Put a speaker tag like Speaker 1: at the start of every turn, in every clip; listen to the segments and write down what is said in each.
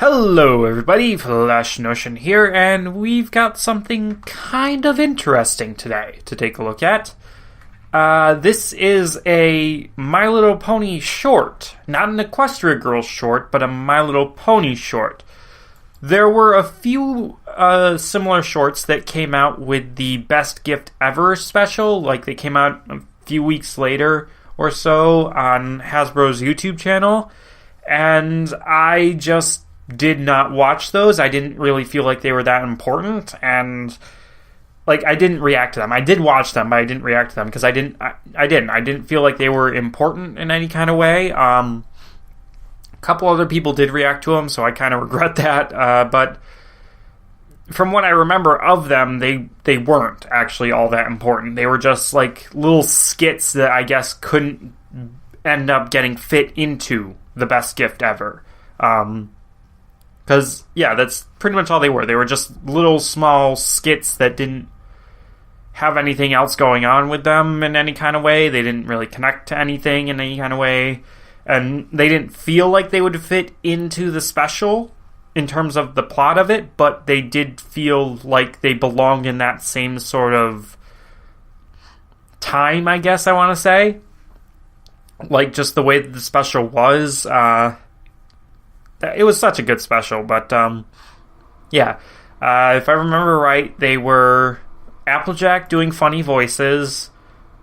Speaker 1: Hello everybody, Flash Notion here, and we've got something kind of interesting today to take a look at. This is a My Little Pony short. Not an Equestria Girls short, but a My Little Pony short. There were a few similar shorts that came out with the Best Gift Ever special, like they came out a few weeks later or so on Hasbro's YouTube channel, and I just did not watch those. I didn't really feel like they were that important, and I didn't react to them. I did watch them, but I didn't react to them because I didn't feel like they were important in any kind of way. A couple other people did react to them, so I kind of regret that. But from what I remember of them, they weren't actually all that important. They were just like little skits that I guess couldn't end up getting fit into the Best Gift Ever. Because, yeah, that's pretty much all they were. They were just little small skits that didn't have anything else going on with them in any kind of way. They didn't really connect to anything in any kind of way. And they didn't feel like they would fit into the special in terms of the plot of it, but they did feel like they belonged in that same sort of time, I guess I want to say. Like, just the way that the special was, it was such a good special, but, yeah. If I remember right, they were Applejack doing funny voices,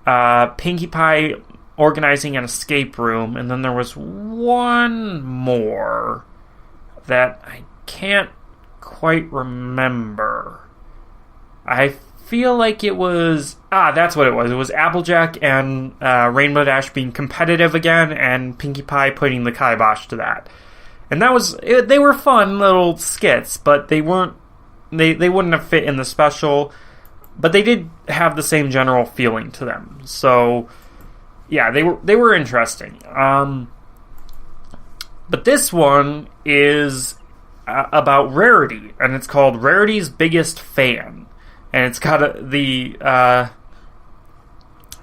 Speaker 1: Pinkie Pie organizing an escape room, and then there was one more that I can't quite remember. I feel like it was... that's what it was. It was Applejack and Rainbow Dash being competitive again, and Pinkie Pie putting the kibosh to that. And that was... they were fun little skits, but they weren't... They wouldn't have fit in the special, but they did have the same general feeling to them. So, yeah, they were interesting. But this one is about Rarity, and it's called Rarity's Biggest Fan. And it's got the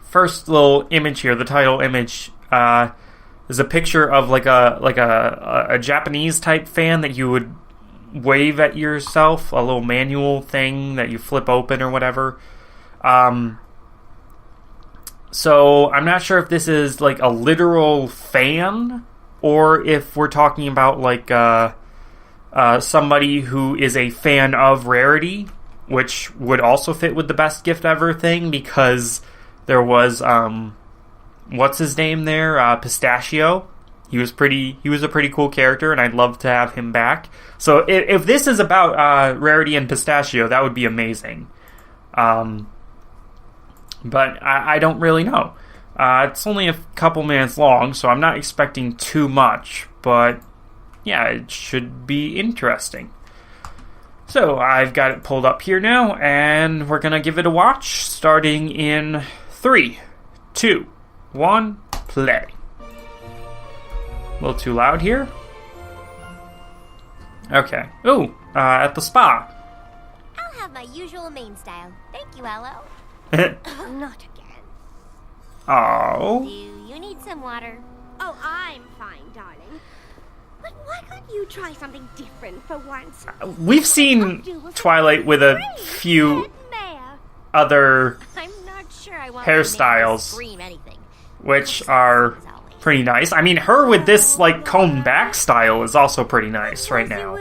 Speaker 1: first little image here, the title image, is a picture of like a Japanese type fan that you would wave at yourself, a little manual thing that you flip open or whatever. So I'm not sure if this is like a literal fan or if we're talking about like somebody who is a fan of Rarity, which would also fit with the Best Gift Ever thing, because there was what's his name there? Pistachio. He was a pretty cool character, and I'd love to have him back. So if this is about Rarity and Pistachio, that would be amazing. But I don't really know. It's only a couple minutes long, so I'm not expecting too much. But yeah, it should be interesting. So I've got it pulled up here now, and we're gonna give it a watch, starting in 3, 2, 1, play. A little too loud here. Okay. Ooh, at the spa.
Speaker 2: I'll have my usual main style. Thank you, Aloe. Not again.
Speaker 1: Oh.
Speaker 2: Do you need some water?
Speaker 3: Oh, I'm fine, darling. But why can't you try something different for once?
Speaker 1: We've seen Twilight with a few other
Speaker 2: I'm not sure I want
Speaker 1: hairstyles,
Speaker 2: scream anything,
Speaker 1: which are pretty nice. I mean, her with this like combed back style is also pretty nice right now.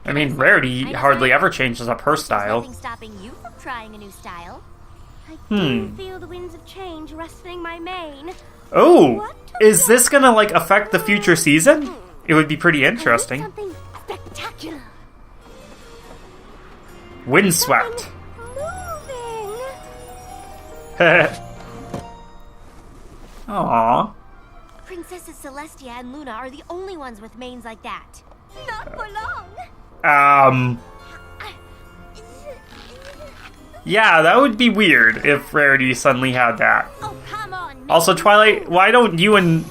Speaker 1: I mean, Rarity hardly ever changes up her style.
Speaker 2: Nothing stopping you from trying a new style.
Speaker 3: I do feel the winds of change rustling my mane.
Speaker 1: Oh, is this gonna like affect the future season? It would be pretty interesting.
Speaker 3: Something spectacular.
Speaker 1: Windswept. Aww.
Speaker 2: Princesses Celestia and Luna are the only ones with manes like that.
Speaker 3: Not for long.
Speaker 1: Yeah, that would be weird if Rarity suddenly had that.
Speaker 3: Oh, come on.
Speaker 1: Also, Twilight, why don't you and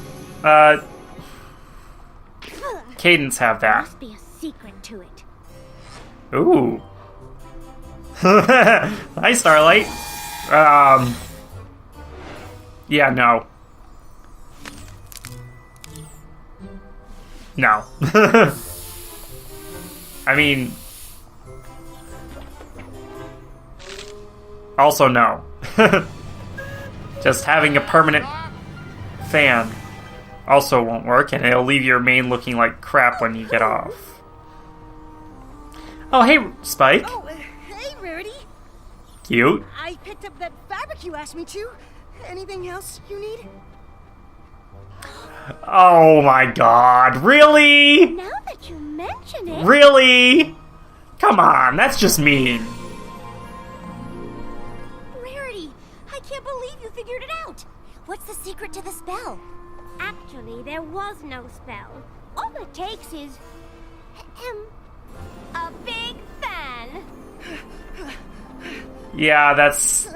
Speaker 1: Cadence have
Speaker 3: There
Speaker 1: that?
Speaker 3: must be a secret to it.
Speaker 1: Ooh. Hi, Starlight. Yeah, no. No. I mean... Also, no. Just having a permanent fan also won't work, and it'll leave your mane looking like crap when you get off. Oh, hey, Spike.
Speaker 4: Oh, hey, Rarity.
Speaker 1: Cute.
Speaker 4: I picked up that fabric you asked me to. Anything else you need?
Speaker 1: Oh my god, really?
Speaker 3: Now that you mention it...
Speaker 1: Really? Come on, that's just mean.
Speaker 2: Rarity, I can't believe you figured it out. What's the secret to the spell?
Speaker 3: Actually, there was no spell. All it takes is... a big fan.
Speaker 1: Yeah, that's...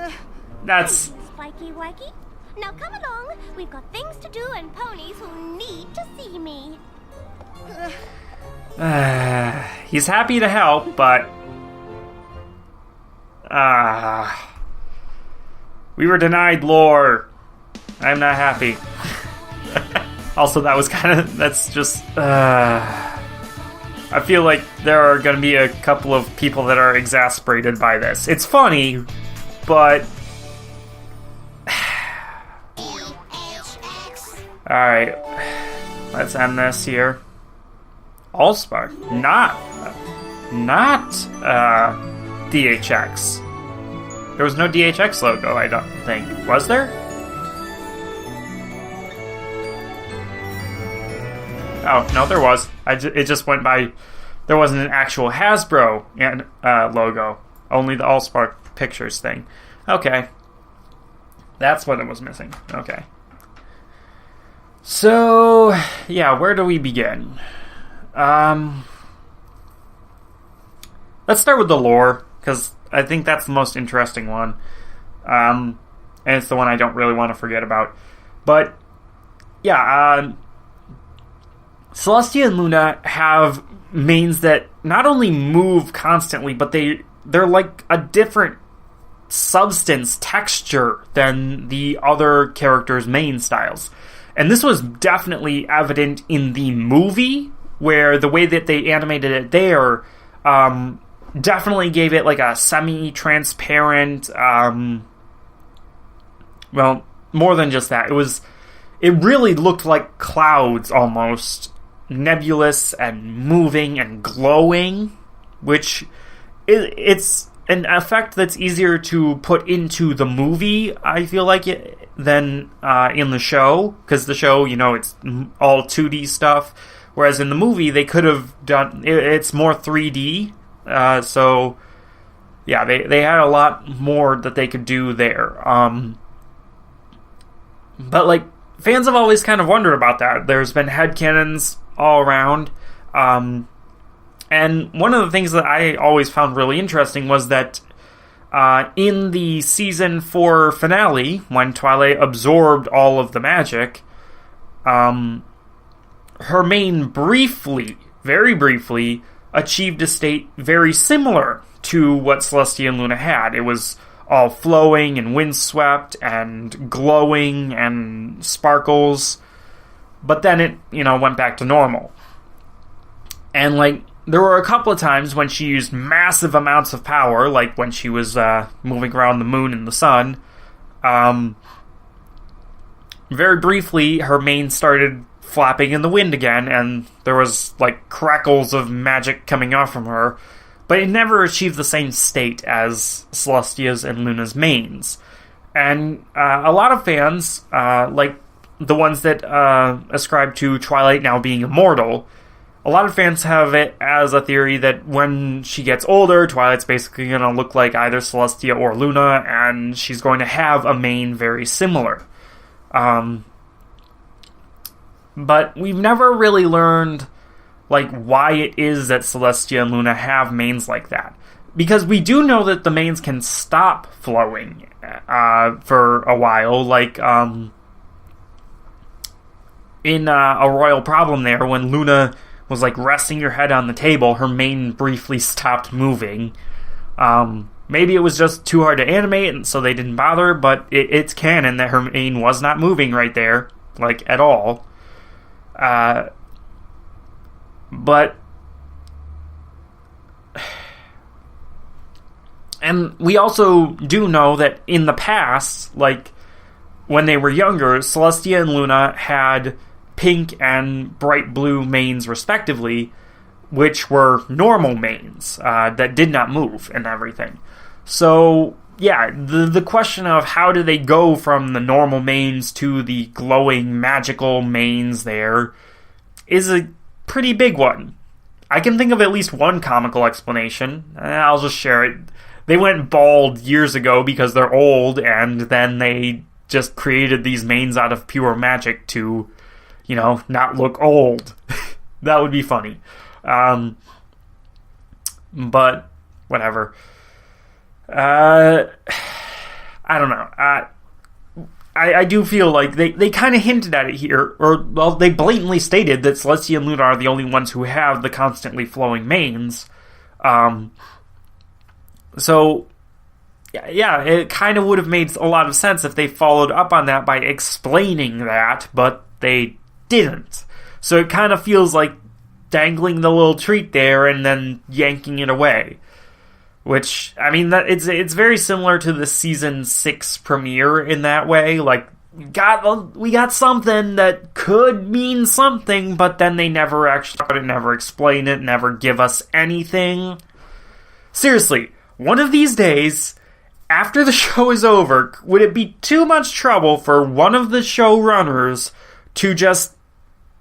Speaker 3: Spiky Wikey. Now come along. We've got things to do and ponies who need to see me.
Speaker 1: He's happy to help, but... we were denied lore. I'm not happy. Also, that was kind of... That's just... I feel like there are going to be a couple of people that are exasperated by this. It's funny, but... Alright, let's end this here. Allspark, not DHX. There was no DHX logo, I don't think. Was there? Oh, no, there was. It just went by... There wasn't an actual Hasbro logo. Only the Allspark Pictures thing. Okay. That's what it was missing. Okay. So, yeah, where do we begin? Let's start with the lore, because I think that's the most interesting one. And it's the one I don't really want to forget about. But, yeah, Celestia and Luna have manes that not only move constantly, but they're like a different substance, texture than the other characters' mane styles. And this was definitely evident in the movie, where the way that they animated it there definitely gave it like a semi-transparent, well, more than just that. It really looked like clouds almost, nebulous and moving and glowing, which it's an effect that's easier to put into the movie, I feel like, than in the show, because the show, it's all 2D stuff, whereas in the movie they could have done it's more 3D, so yeah, they had a lot more that they could do there, but like, fans have always kind of wondered about that. There's been headcanons all around, and one of the things that I always found really interesting was that in the season 4 finale, when Twilight absorbed all of the magic, her mane very briefly, achieved a state very similar to what Celestia and Luna had. It was all flowing and windswept and glowing and sparkles, but then it, went back to normal. And, like, there were a couple of times when she used massive amounts of power, like when she was moving around the moon and the sun. Very briefly, her mane started flapping in the wind again, and there was, like, crackles of magic coming off from her, but it never achieved the same state as Celestia's and Luna's manes. And a lot of fans, like the ones that ascribe to Twilight now being immortal, a lot of fans have it as a theory that when she gets older, Twilight's basically going to look like either Celestia or Luna, and she's going to have a mane very similar. But we've never really learned, like, why it is that Celestia and Luna have manes like that. Because we do know that the manes can stop flowing for a while, like in A Royal Problem there, when Luna was, like, resting her head on the table, her mane briefly stopped moving. Maybe it was just too hard to animate, and so they didn't bother, but it's canon that her mane was not moving right there, like, at all. But And we also do know that in the past, like, when they were younger, Celestia and Luna had pink and bright blue manes, respectively, which were normal manes that did not move and everything. So, yeah, the question of how do they go from the normal manes to the glowing, magical manes there is a pretty big one. I can think of at least one comical explanation, and I'll just share it. They went bald years ago because they're old, and then they just created these manes out of pure magic to, you know, not look old. That would be funny. But, whatever. I don't know. I do feel like they kind of hinted at it here, or, well, they blatantly stated that Celestia and Luna are the only ones who have the constantly flowing manes. So, yeah, it kind of would have made a lot of sense if they followed up on that by explaining that, but they didn't. So it kind of feels like dangling the little treat there and then yanking it away. Which, I mean, it's very similar to the Season 6 premiere in that way. Like, we got something that could mean something, but then they never actually never explain it, never give us anything. Seriously, one of these days, after the show is over, would it be too much trouble for one of the showrunners to just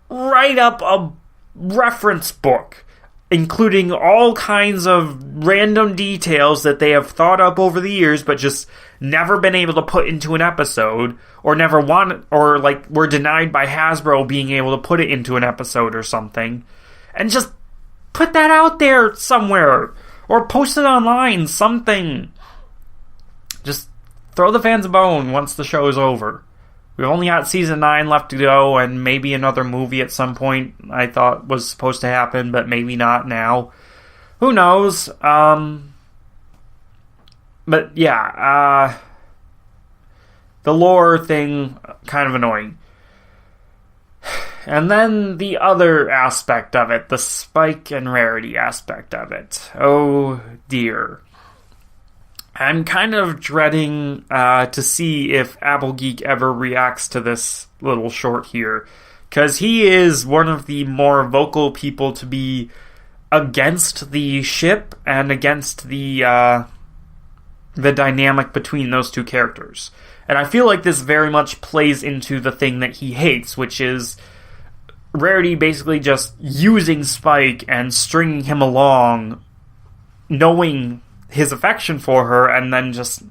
Speaker 1: write up a reference book, including all kinds of random details that they have thought up over the years but just never been able to put into an episode, or never wanted, or like were denied by Hasbro being able to put it into an episode or something, and just put that out there somewhere, or post it online, something. Just throw the fans a bone once the show is over. We've only got Season 9 left to go, and maybe another movie at some point I thought was supposed to happen, but maybe not now. Who knows? But yeah, the lore thing, kind of annoying. And then the other aspect of it, the Spike and Rarity aspect of it. Oh dear. I'm kind of dreading to see if Applegeek ever reacts to this little short here, because he is one of the more vocal people to be against the ship and against the dynamic between those two characters. And I feel like this very much plays into the thing that he hates, which is Rarity basically just using Spike and stringing him along, knowing his affection for her, and then just,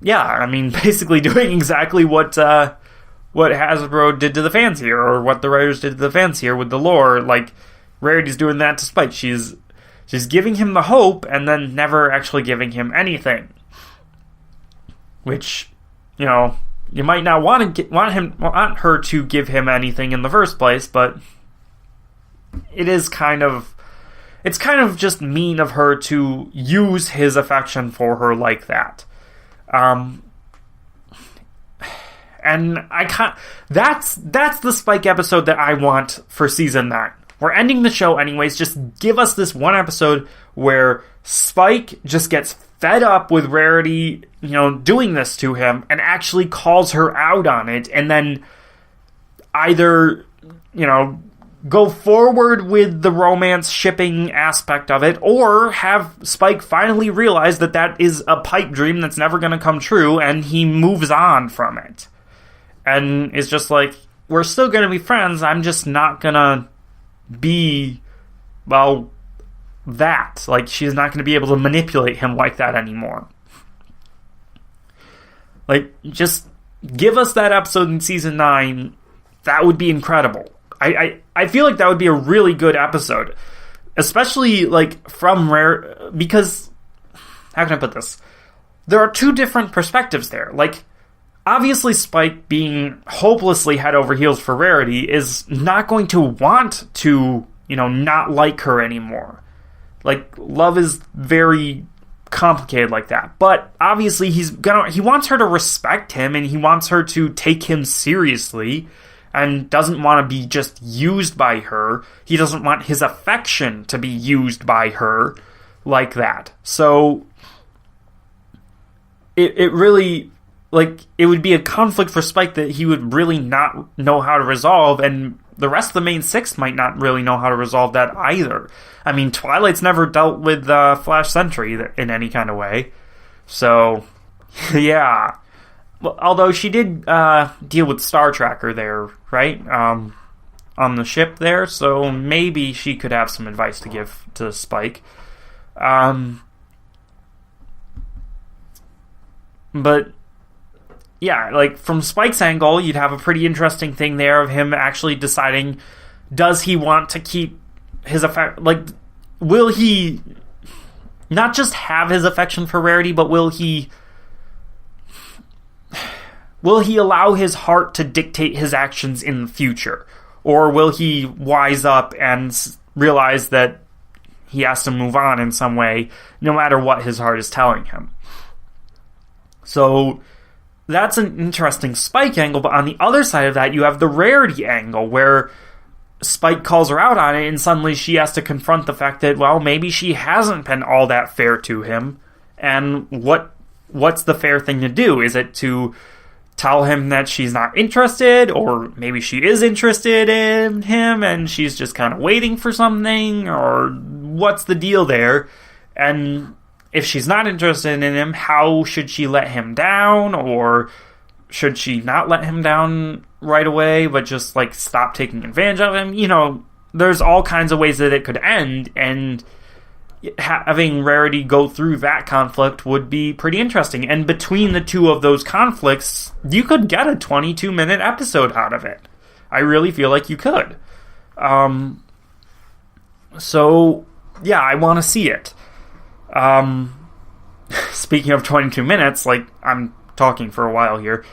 Speaker 1: yeah, I mean, basically doing exactly what Hasbro did to the fans here, or what the writers did to the fans here with the lore. Like, Rarity's doing that to Spike. She's giving him the hope, and then never actually giving him anything. Which, you know, you might not want her to give him anything in the first place, but it's kind of just mean of her to use his affection for her like that. And I can't. That's the Spike episode that I want for Season 9. We're ending the show anyways. Just give us this one episode where Spike just gets fed up with Rarity, you know, doing this to him, and actually calls her out on it, and then either, you know, go forward with the romance shipping aspect of it, or have Spike finally realize that that is a pipe dream that's never going to come true, and he moves on from it. And it's just like, we're still going to be friends, I'm just not going to be, well, that. Like, she's not going to be able to manipulate him like that anymore. Like, just give us that episode in Season 9. That would be incredible. I feel like that would be a really good episode. Especially, like, from Rare... Because, how can I put this? There are two different perspectives there. Like, obviously Spike being hopelessly head over heels for Rarity is not going to want to, you know, not like her anymore. Like, love is very complicated like that. But, obviously, he wants her to respect him, and he wants her to take him seriously, and doesn't want to be just used by her. He doesn't want his affection to be used by her like that. So, it really, like, it would be a conflict for Spike that he would really not know how to resolve, and the rest of the main six might not really know how to resolve that either. I mean, Twilight's never dealt with Flash Sentry in any kind of way. So, yeah. Well, although she did deal with Star Tracker there, right? On the ship there, so maybe she could have some advice to give to Spike. But yeah, like, from Spike's angle, you'd have a pretty interesting thing there of him actually deciding, does he want to keep his will he not just have his affection for Rarity, but will he allow his heart to dictate his actions in the future? Or will he wise up and realize that he has to move on in some way, no matter what his heart is telling him? So that's an interesting Spike angle, but on the other side of that, you have the Rarity angle, where Spike calls her out on it, and suddenly she has to confront the fact that, well, maybe she hasn't been all that fair to him, and what's the fair thing to do? Is it to tell him that she's not interested, or maybe she is interested in him, and she's just kind of waiting for something, or what's the deal there? And if she's not interested in him, how should she let him down? Or should she not let him down right away, but just, like, stop taking advantage of him? You know, there's all kinds of ways that it could end, and having Rarity go through that conflict would be pretty interesting. And between the two of those conflicts, you could get a 22-minute episode out of it. I really feel like you could. So, yeah, I want to see it. Speaking of 22 minutes, like, I'm talking for a while here.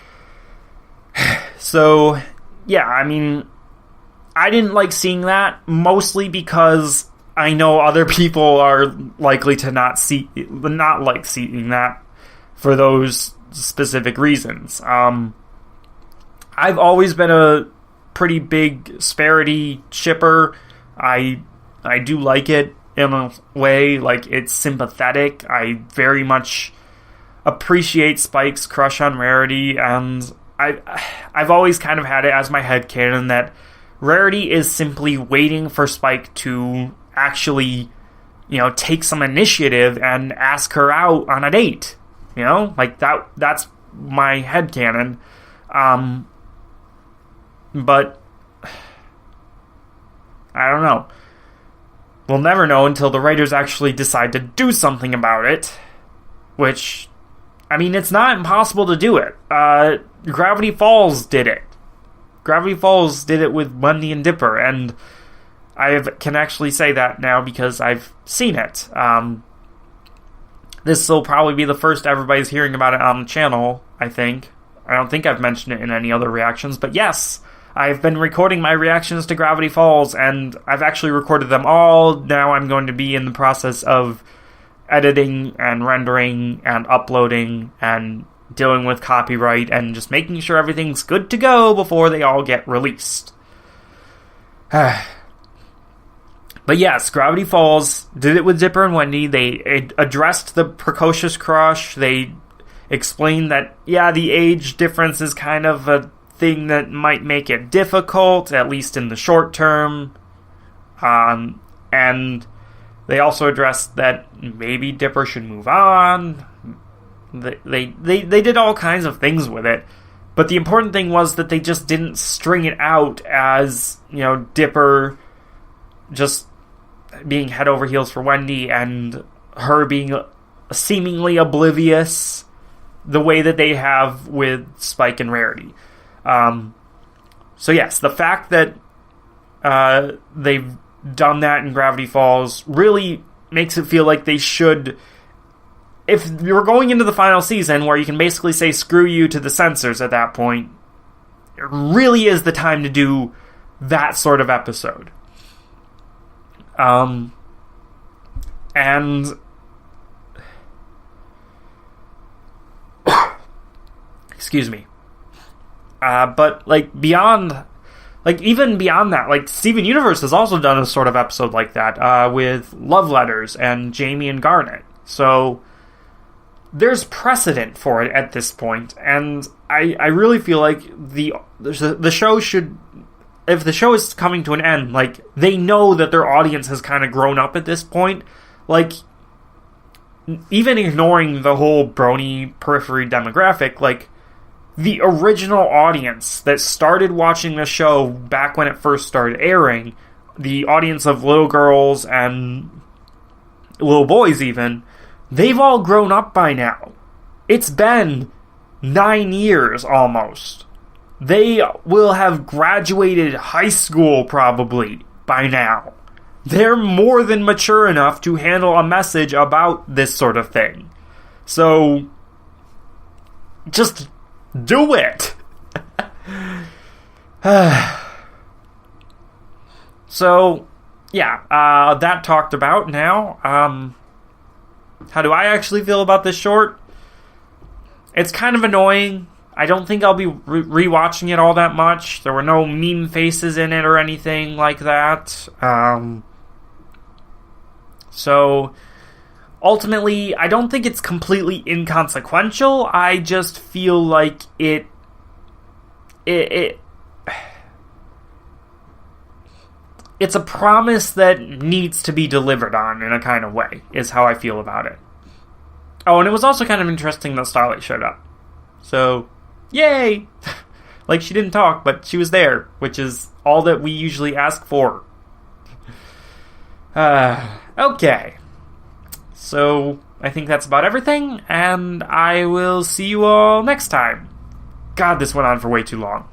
Speaker 1: So, yeah, I mean, I didn't like seeing that, mostly because I know other people are likely to not like seeing that for those specific reasons. I've always been a pretty big Sparity shipper. I do like it in a way, like, it's sympathetic. I very much appreciate Spike's crush on Rarity, and I've always kind of had it as my headcanon that Rarity is simply waiting for Spike to actually, you know, take some initiative and ask her out on a date. You know, like, that's my headcanon. But I don't know. We'll never know until the writers actually decide to do something about it. Which, I mean, it's not impossible to do it. Gravity Falls did it. Gravity Falls did it with Wendy and Dipper, and I can actually say that now because I've seen it. This will probably be the first everybody's hearing about it on the channel, I think. I don't think I've mentioned it in any other reactions, but yes, I've been recording my reactions to Gravity Falls, and I've actually recorded them all. Now I'm going to be in the process of editing and rendering and uploading and dealing with copyright and just making sure everything's good to go before they all get released. But yes, Gravity Falls did it with Dipper and Wendy. They addressed the precocious crush. They explained that, yeah, the age difference is kind of a thing that might make it difficult, at least in the short term. And they also addressed that maybe Dipper should move on. They did all kinds of things with it. But the important thing was that they just didn't string it out as, you know, Dipper just being head over heels for Wendy and her being seemingly oblivious the way that they have with Spike and Rarity. So yes, the fact that they've done that in Gravity Falls really makes it feel like they should, if you're going into the final season where you can basically say screw you to the censors at that point, it really is the time to do that sort of episode. And excuse me. But, like, beyond, like, even beyond that, like, Steven Universe has also done a sort of episode like that, with Love Letters and Jamie and Garnet. So, there's precedent for it at this point, and I really feel like the show should, if the show is coming to an end, like, they know that their audience has kind of grown up at this point. Like, even ignoring the whole brony periphery demographic, like, the original audience that started watching the show back when it first started airing, the audience of little girls and little boys even, they've all grown up by now. It's been 9 years almost. They will have graduated high school probably by now. They're more than mature enough to handle a message about this sort of thing. So, just do it. So, yeah, that talked about now. How do I actually feel about this short? It's kind of annoying. I don't think I'll be rewatching it all that much. There were no meme faces in it or anything like that. So, ultimately, I don't think it's completely inconsequential. I just feel like it's a promise that needs to be delivered on in a kind of way, is how I feel about it. Oh, and it was also kind of interesting that Starlight showed up. So, yay! Like, she didn't talk, but she was there, which is all that we usually ask for. Okay. So, I think that's about everything, and I will see you all next time. God, this went on for way too long.